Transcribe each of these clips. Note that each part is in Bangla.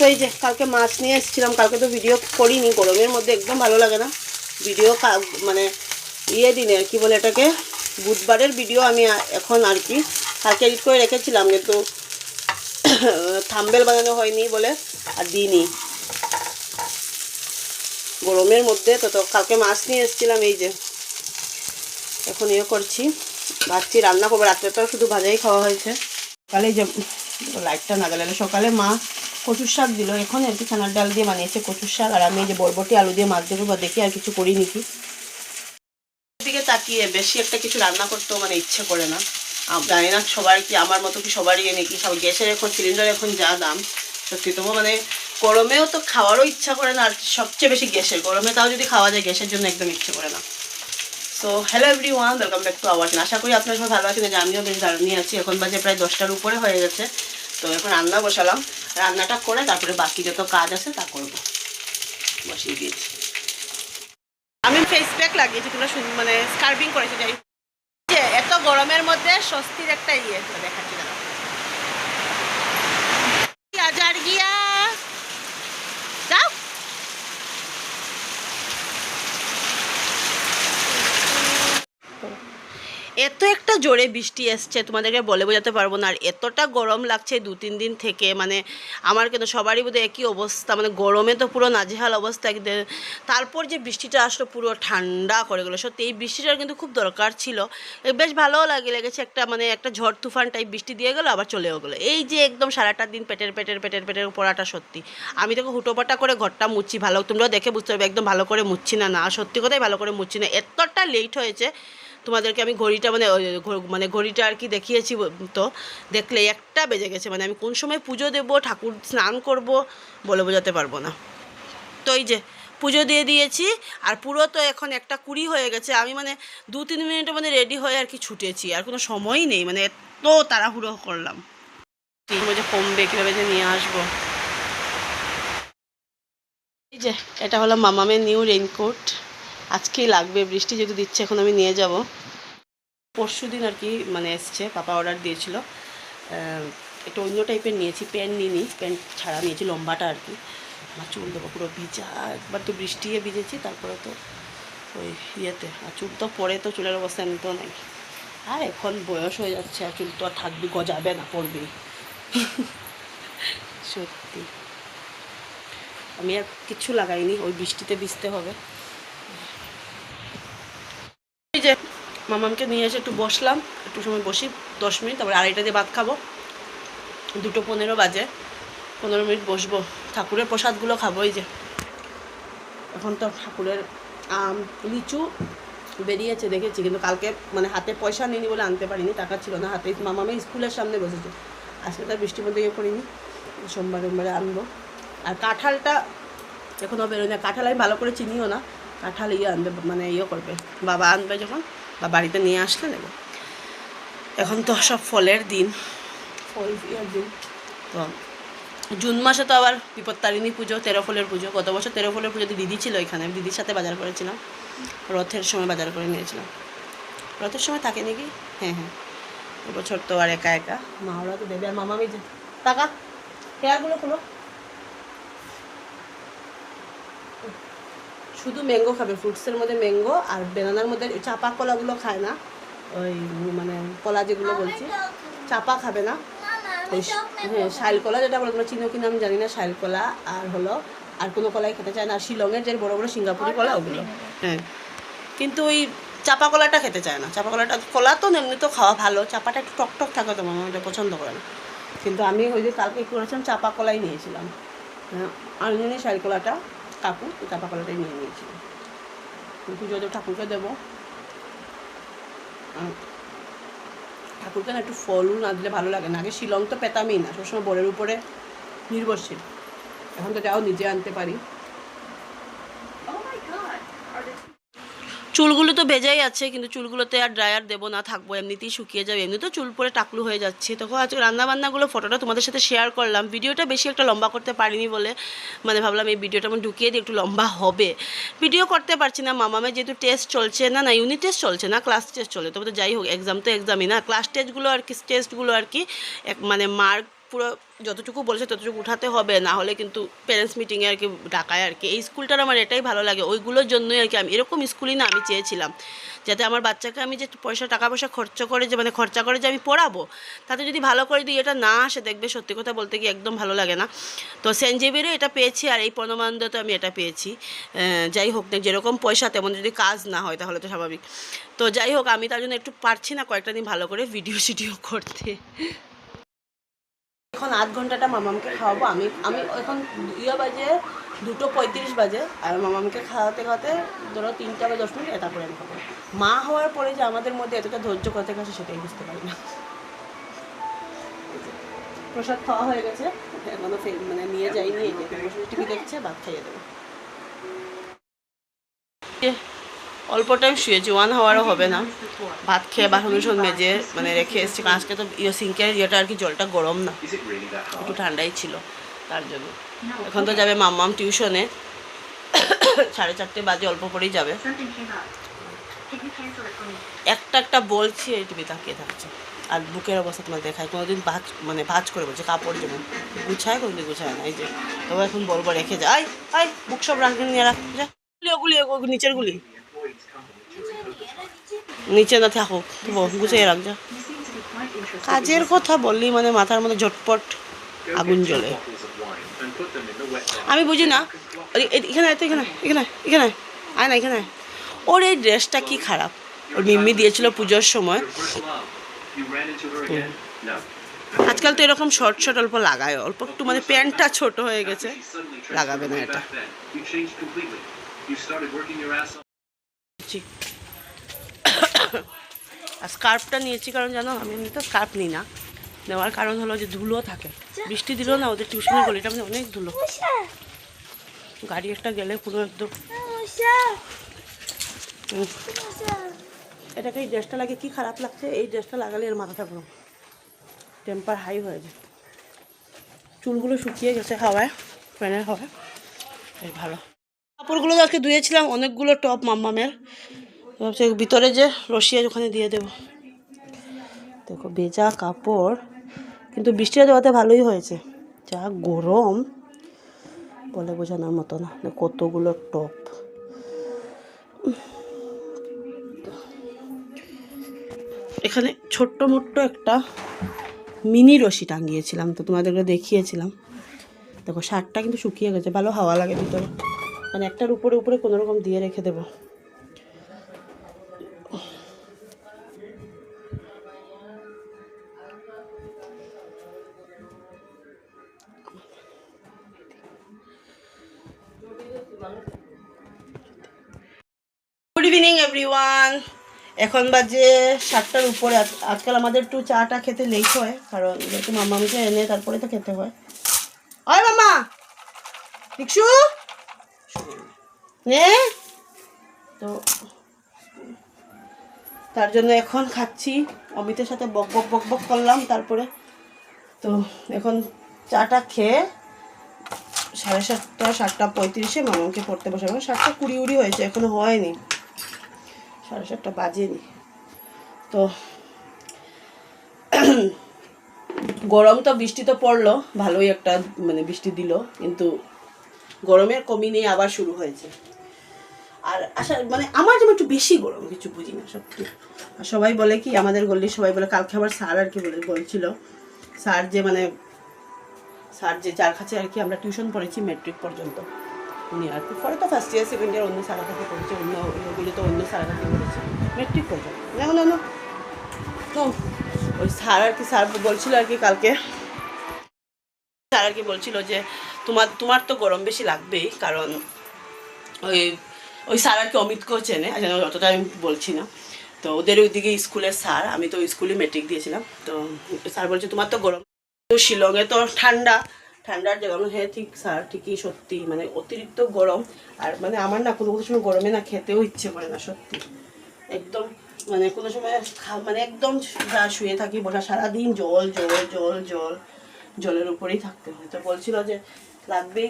তো এই যে কালকে মাছ নিয়ে এসেছিলাম, কালকে তো ভিডিও করিনি, গরমের মধ্যে একদম ভালো লাগে না ভিডিও, মানে দিনে কি বলে এটাকে, বুধবারের ভিডিও আমি এখন আর কি কালকে এডিট করে রেখেছিলাম, কিন্তু থাম্বনেল বানানো হয়নি বলে আর দিইনি গরমের মধ্যে। তো কালকে মাছ নিয়ে এসেছিলাম, এই যে এখন করছি, ভাবছি রান্না করবো, রাত্রে তো শুধু ভাজাই খাওয়া হয়েছে। সকালে যে লাইটটা না গেলে, সকালে মা কচুর শাক দিল, এখন আর কি ছানার ডাল দিয়ে বানিয়েছে কচুর শাক, আর আমি এই যে বরবটি আলু দিয়ে মাছ দেবো, বা দেখি আর কিছু করি নাকি। দিকে তাকিয়ে বেশি একটা কিছু রান্না করতেও মানে ইচ্ছে করে না, জানি না সবার কি আমার মতো কি সবারই নাকি, সব গ্যাসের এখন সিলিন্ডার এখন যা দাম, সত্যি তবু মানে গরমেও তো খাওয়ারও ইচ্ছা করে না, আর সবচেয়ে বেশি গ্যাসের, গরমে তাও যদি খাওয়া যায় গ্যাসের জন্য একদম ইচ্ছে করে না। So hello everyone, welcome back to our channel. আশা করি আপনারা সবাই ভালো আছেন, যে আমিও বেশ দারুণই আছি। এখন বাজে প্রায় 10টার উপরে হয়ে গেছে, তো এখন রান্না বসালাম, রান্নাটা করে তারপরে বাকি যত কাজ আছে তা করবো, বসিয়ে দিয়েছি। আমি ফেস প্যাক লাগিয়েছি, তোমরা মানে স্কার্বিং করেছি, যাই যে এত গরমের মধ্যে স্বস্তির একটা দেখাচ্ছি দাঁড়া, হাজার গিয়া যাও। এত একটা জোরে বৃষ্টি এসছে, তোমাদেরকে বলে বোঝাতে পারবো না, আর এতটা গরম লাগছে 2-3 দিন থেকে, মানে আমার কিন্তু সবারই বোধহয় একই অবস্থা, মানে গরমে তো পুরো নাজেহাল অবস্থা। তারপর যে বৃষ্টিটা আসলো পুরো ঠান্ডা করে গেলো, সত্যি এই বৃষ্টিটার কিন্তু খুব দরকার ছিল, বেশ ভালোও লেগেছে, একটা মানে একটা ঝড় তুফান টাইপ বৃষ্টি দিয়ে গেলো, আবার চলেও গেলো। এই যে একদম সারাটা দিন পেটের পড়াটা, সত্যি আমি তোকে হুটোপাটা করে ঘরটা মুচ্ছি, ভালো তোমরাও দেখে বুঝতে পারবে একদম ভালো করে মুচ্ছি না, সত্যি কথাই ভালো করে মুচ্ছি না, এতটা লেট হয়েছে। তোমাদেরকে আমি ঘড়িটা মানে ঘড়িটা আর কি দেখিয়েছি, তো দেখলে 1টা বেজে গেছে, মানে আমি কোন সময় পুজো দেবো, ঠাকুর স্নান করব বলে বোঝাতে পারবো না। তো এই যে পুজো দিয়ে দিয়েছি, আর পুরো তো এখন 1:20 হয়ে গেছে, আমি মানে 2-3 মিনিটের মধ্যে রেডি হয়ে আর কি ছুটেছি, আর কোনো সময়ই নেই, মানে এত তাড়াহুড়ো করলাম, যে কমবে কীভাবে যে নিয়ে আসবো। এই যে এটা হলো মামামের নিউ রেইনকোট, আজকেই লাগবে, বৃষ্টি যেহেতু দিচ্ছে এখন আমি নিয়ে যাব। পরশু দিন আর কি মানে এসছে, পাপা অর্ডার দিয়েছিল, একটু অন্য টাইপের নিয়েছি, প্যান্ট নিইনি, প্যান্ট ছাড়া নিয়েছি, লম্বাটা আর কি। আমার চুল দেবো পুরো ভিজা, একবার তো বৃষ্টিয়ে ভিজেছি, তারপরে তো ওই আর চুল তো পরে তো চুলের অবস্থা এমনিতেও নেই, আর এখন বয়স হয়ে যাচ্ছে, আর চুল তো আর থাকবে, গজাবে না, পড়বেই। সত্যি আমি আর কিছু লাগাইনি, ওই বৃষ্টিতে ভিজতে হবে। এই যে মামামকে নিয়ে এসে একটু বসলাম, একটু সময় বসি 10 মিনিট, তারপরে 2:30 দিয়ে ভাত খাবো, 2:15 বাজে, 15 মিনিট বসবো, ঠাকুরের প্রসাদগুলো খাবো। এই যে এখন তো ঠাকুরের আম লিচু বেরিয়েছে দেখেছি, কিন্তু কালকে মানে হাতে পয়সা নিইনি বলে আনতে পারিনি, টাকা ছিল না হাতে, মামামে স্কুলের সামনে বসেছে, আজকে তার বৃষ্টির মধ্যে করিনি, সোমবারে আনবো। আর কাঁঠালটা এখনও বেরোয় না, কাঁঠাল আমি ভালো করে চিনিও না, কাঁঠাল আনবে মানে করবে, বাবা আনবে যখন, বা বাড়িতে নিয়ে আসলে নেব। এখন তো সব ফলের দিন, ফল দিন, তো জুন মাসে তো আবার বিপত্তারিণী পুজো, 13 ফলের পুজো। গত বছর 13 ফলের পুজোতে দিদি ছিল এখানে, দিদির সাথে বাজার করেছিলাম, রথের সময় বাজার করে নিয়েছিলাম, রথের সময় থাকে নাকি, হ্যাঁ, এবছর তো আর একা একা, মা ওরা তো দেবে, আর মামামি যে টাকা হেয়ারগুলো খুলো, শুধু ম্যাঙ্গো খাবে, ফ্রুটসের মধ্যে ম্যাঙ্গো, আর বেনানার মধ্যে চাপা কলাগুলো খায় না, ওই মানে কলা যেগুলো বলছি চাপা খাবে না, ওই হ্যাঁ শাইল কলা যেটা বলে, তোমরা চিনো কিনা আমি জানি না, শাইল কলা আর হলো আর কোনো কলাই খেতে চায় না, আর শিলংয়ের যে বড়ো বড়ো সিঙ্গাপুরি কলা ওগুলো, হ্যাঁ, কিন্তু ওই চাপা কলাটা খেতে চায় না, চাপা কলাটা, কলা তো এমনি তো খাওয়া ভালো, চাপাটা একটু টকটক থাকে, তো মামা এটা পছন্দ করে না, কিন্তু আমি ওই যে কালকে কী করেছিলাম, চাপা কলাই নিয়েছিলাম, হ্যাঁ, আর নিয়ে শাইল কলাটা কাকু চাপা কলাটাই নিয়ে নিয়েছিলাম, পুজো দেবো, ঠাকুরকে দেবো, ঠাকুরকে না একটু ফল না দিলে ভালো লাগে না, আগে শিলং তো পেতামই না, সবসময় বরের উপরে নির্ভরশীল, এখন তো যাও নিজে আনতে পারি। চুলগুলো তো ভেজাই আছে, কিন্তু চুলগুলোতে আর ড্রায়ার দেবো না, থাকবো এমনিতেই শুকিয়ে যাবে, এমনি তো চুল পরে টাকলু হয়ে যাচ্ছে। তখন আজকে রান্নাবান্নাগুলো ফটোটা তোমাদের সাথে শেয়ার করলাম, ভিডিওটা বেশি একটা লম্বা করতে পারিনি বলে মানে ভাবলাম এই ভিডিওটা আমি ঢুকিয়ে দিই, একটু লম্বা হবে, ভিডিও করতে পারছি না, মামামের যেহেতু টেস্ট চলছে না ইউনিট টেস্ট চলছে না, ক্লাস টেস্ট চলে, তবে তো যাই হোক, এক্সাম তো এক্সামই না, ক্লাস টেস্টগুলো আর কি, টেস্টগুলো আর কি মানে মার্ক পুরো যতটুকু বলেছে ততটুকু উঠাতে হবে, না হলে কিন্তু প্যারেন্টস মিটিংয়ে আর কি ডাকায় আর কি। এই স্কুলটার আমার এটাই ভালো লাগে, ওইগুলোর জন্যই আর কি আমি এরকম স্কুলই না আমি চেয়েছিলাম, যাতে আমার বাচ্চাকে আমি যে টাকা পয়সা খরচা করে যে মানে খরচা করে যে আমি পড়াবো, তাতে যদি ভালো করে দিই এটা না আসে দেখবে সত্যি কথা বলতে কি একদম ভালো লাগে না। তো সেন্ট জেভিয়ারে এটা পেয়েছি, আর এই পরমানন্দতে আমি এটা পেয়েছি। যাই হোক না, যেরকম পয়সা তেমন যদি কাজ না হয় তাহলে তো স্বাভাবিক। তো যাই হোক, আমি তার জন্য একটু পারছি না কয়েকটা দিন ভালো করে ভিডিও করতে। এখন 8 ঘন্টাটা মামামকে খাওয়াবো। আমি এখন বাজে 2:35 বাজে, আর মামামকে খাওয়াতে ধরো 3টা বা 10 মিনিট তারপরে আমি খাবো। মা হওয়ার পরে যে আমাদের মধ্যে এতটা ধৈর্য করতে গেছে সেটাই বুঝতে পারি না। প্রসাদ খাওয়া হয়ে গেছে, এখনো মানে নিয়ে যাইনি, টিভি দেখছে, ভাত খাইয়ে দেবো। অল্প টাইম শুয়েছি, 1 আওয়ারও হবে না। ভাত খেয়ে বাসন মেজে মানে রেখে এসেছি, কারণ আজকে তো সিঙ্কের ইয়েটা আর কি জলটা গরম না, একটু ঠান্ডাই ছিল তার জন্য। এখন তো যাবে মাম্মাম টিউশনে, 4:30 বাজে, অল্প পরেই যাবে। একটা বলছি এই টিভি তাকিয়ে থাকছে, আর বুকের অবস্থা তোমার দেখায়। কোনোদিন ভাঁজ করে বলছে, কাপড় যেমন গুছায় কোনোদিন গুছায় না। এই যে তবে এখন বলবো রেখে যায়, আই বুক সব রাখবেন নিয়ে রাখ, ওগুলি নিচের গুলি নিচে না থাকুক, গুছিয়ে রাখ যা। কাজের কথা বললি মানে মাথার মধ্যে ঝটপট আগুন জ্বলে। আমি বুঝি না, এখানে এখানে এখানে এখানে আয় না, এখানে ওর এই ড্রেসটা কি খারাপ, ওর মিম্মি দিয়েছিল পুজোর সময়। আজকাল তো এরকম শর্ট অল্প লাগায়, অল্প একটু মানে প্যান্টটা ছোট হয়ে গেছে, লাগাবে না এটা। আর স্কার্ফটা নিয়েছি কারণ জানো আমি এমনি তো স্কার্ফ নিই না, নেওয়ার কারণ হলো যে ধুলো থাকে, বৃষ্টি দিল না, ওদের টিউশনের গলিটা মানে অনেক ধুলো, গাড়ি একটা গেলে পুরো একদম। এটাকে এই ড্রেসটা লাগে কি খারাপ লাগছে, এই ড্রেসটা লাগালে এর মাথাটা পুরো টেম্পার হাই হয়ে যায়। চুলগুলো শুকিয়ে গেছে হাওয়ায়, ফ্যানের হাওয়ায়, বেশ ভালো। কাপড়গুলো আজকে ধুয়েছিলাম অনেকগুলো টপ মাম্মামের, ভাবছি ভিতরে যে রসিয়া ওখানে দিয়ে দেবো। দেখো ভেজা কাপড়, কিন্তু বৃষ্টিটা দেওয়াতে ভালোই হয়েছে, যা গরম বলে বোঝানোর মতো না। কতগুলো টপ, এখানে ছোট্ট মোট্ট একটা মিনি রশি টাঙিয়েছিলাম, তো তোমাদেরকে দেখিয়েছিলাম। দেখো শার্টটা কিন্তু শুকিয়ে গেছে, ভালো হাওয়া লাগে ভিতরে, মানে একটার উপরে কোনো রকম দিয়ে রেখে দেবো। গুড ইভিনিং এভরিওয়ান, এখন বাজে 7টার উপরে। আজকাল আমাদের একটু চাটা খেতে লেট হয়, কারণ যেহেতু মামাকে এনে তারপরে তো খেতে হয়। ওই মামা দিকশু নে, তো তার জন্য এখন খাচ্ছি, অমিতের সাথে বক বক করলাম, তারপরে তো এখন চাটা খেয়ে 7:30 7:35 মামাকে পড়তে বসাবো। 7:20 হয়েছে, এখনো হয়নি, 7:30 বাজেনি। তো গরম তো, বৃষ্টি তো পড়লো ভালোই, একটা মানে বৃষ্টি দিল, কিন্তু গরমের কমি নেই, আবার শুরু হয়েছে। আর মানে আমার যেমন একটু বেশি গরম, কিছু বুঝি না সত্যি। আর সবাই বলে কি, আমাদের গল্লির সবাই বলে, কালকে আবার স্যার আর কি বলছিল, স্যার যে যার কাছে আর কি আমরা টিউশন পড়েছি মেট্রিক পর্যন্ত, উনি আর কি পরে তো ফার্স্ট ইয়ার সেকেন্ড ইয়ার অন্য স্যারের কাছে পড়েছে, ওগুলি তো অন্য স্যারের কাছে পড়েছে মেট্রিক পর্যন্ত। না তো ওই স্যার আর কি বলছিল আর কি কালকে, স্যার আর কি বলছিল যে তোমার তো গরম বেশি লাগবেই, কারণ ওই স্যার আর কি অমিতকেও চেনে, অতটা আমি বলছি না। তো ওদের ওইদিকে স্কুলের স্যার, আমি তো স্কুলে মেট্রিক দিয়েছিলাম, তো স্যার বলছে তোমার তো গরম, তো শিলংয়ে তো ঠান্ডার জায়গা। হ্যাঁ ঠিক স্যার, ঠিকই, সত্যি মানে অতিরিক্ত গরম। আর মানে আমার না কোনো সময় গরমে না খেতেও ইচ্ছে করে না সত্যি, একদম মানে কোনো সময় মানে একদম শুয়ে থাকি বসা, সারাদিন জলের উপরেই থাকতে হয়। তো বলছিল যে লাগবেই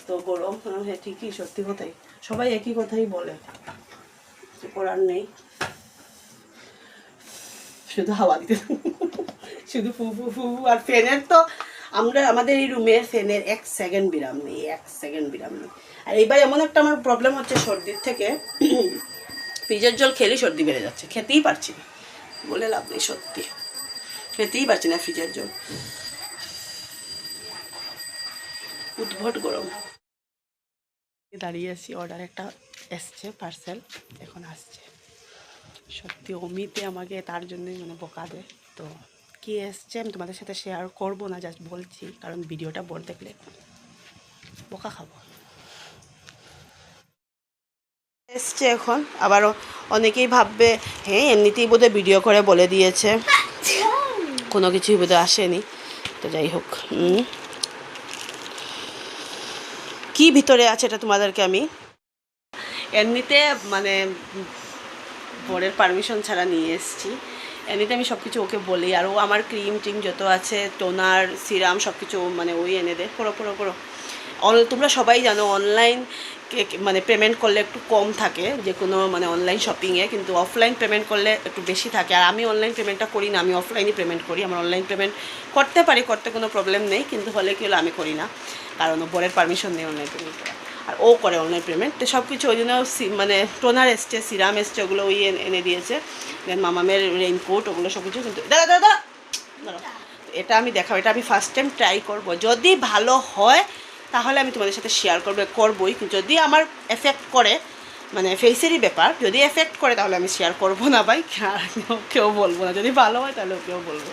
তো গরম। হ্যাঁ ঠিকই, সত্যি কথাই, সবাই একই কথাই বলে, করার নেই, শুধু হাওয়া দিতে, শুধু ফু ফু ফু। আর ফ্যানের তো আমাদের এই রুমে ফ্যানের 1 সেকেন্ড বিরাম নেই, 1 সেকেন্ড বিরাম নেই। আর এইবার এমন একটা আমার প্রবলেম হচ্ছে সর্দির থেকে, ফ্রিজের জল খেলেই সর্দি বেড়ে যাচ্ছে, খেতেই পারছি না, বলে লাভ নেই, সত্যি খেতেই পারছি না ফ্রিজের জল, উদ্ভট গরম। দাঁড়িয়ে আছি, অর্ডার একটা এসছে পার্সেল, এখন আসছে। সত্যি অমিতে আমাকে তার জন্যই মানে বকা দেয়। তো কি এসছে আমি তোমাদের সাথে শেয়ার করবো না, জাস্ট বলছি, কারণ ভিডিওটা বড় দেখলে বকা খাবো। এসছে এখন, আবারও অনেকেই ভাববে হ্যাঁ এমনিতেই বোধহয় ভিডিও করে বলে দিয়েছে, কোনো কিছুই বোধহয় আসেনি। তো যাই হোক, কি ভিতরে আছে এটা তোমাদেরকে আমি এমনিতে মানে বোর্ডের পারমিশন ছাড়া নিয়ে এসেছি। এমনিতে আমি সব কিছু ওকে বলি, আর ও আমার ক্রিম টিম যত আছে, টোনার, সিরাম, সব কিছু মানে ওই এনে দেয়। করো করো করো। তোমরা সবাই জানো অনলাইন মানে পেমেন্ট করলে একটু কম থাকে যে কোনো মানে অনলাইন শপিংয়ে, কিন্তু অফলাইন পেমেন্ট করলে একটু বেশি থাকে। আর আমি অনলাইন পেমেন্টটা করি না, আমি অফলাইনই পেমেন্ট করি। আমার অনলাইন পেমেন্ট করতে পারি, করতে কোনো প্রবলেম নেই, কিন্তু হলে কি হলো আমি করি না, কারণ বোর্ডের পারমিশন নেই অনলাইন পেমেন্ট করা। আর ও করে অনলাইন পেমেন্ট, তো সব কিছু ওই জন্য মানে টোনার এসছে, সিরাম এসছে, ওগুলো ওই এনে দিয়েছে। দেন মামামের রেইনকোট, ওগুলো সব কিছু। কিন্তু দাদা দাদা দাঁড়াও, এটা আমি দেখাবো, এটা আমি ফার্স্ট টাইম ট্রাই করবো, যদি ভালো হয় তাহলে আমি তোমাদের সাথে শেয়ার করবোই। যদি আমার এফেক্ট করে, মানে ফেসেরই ব্যাপার, যদি এফেক্ট করে তাহলে আমি শেয়ার করবো না ভাই, কেউ বলবো না। যদি ভালো হয় তাহলে ওকেও বলবো।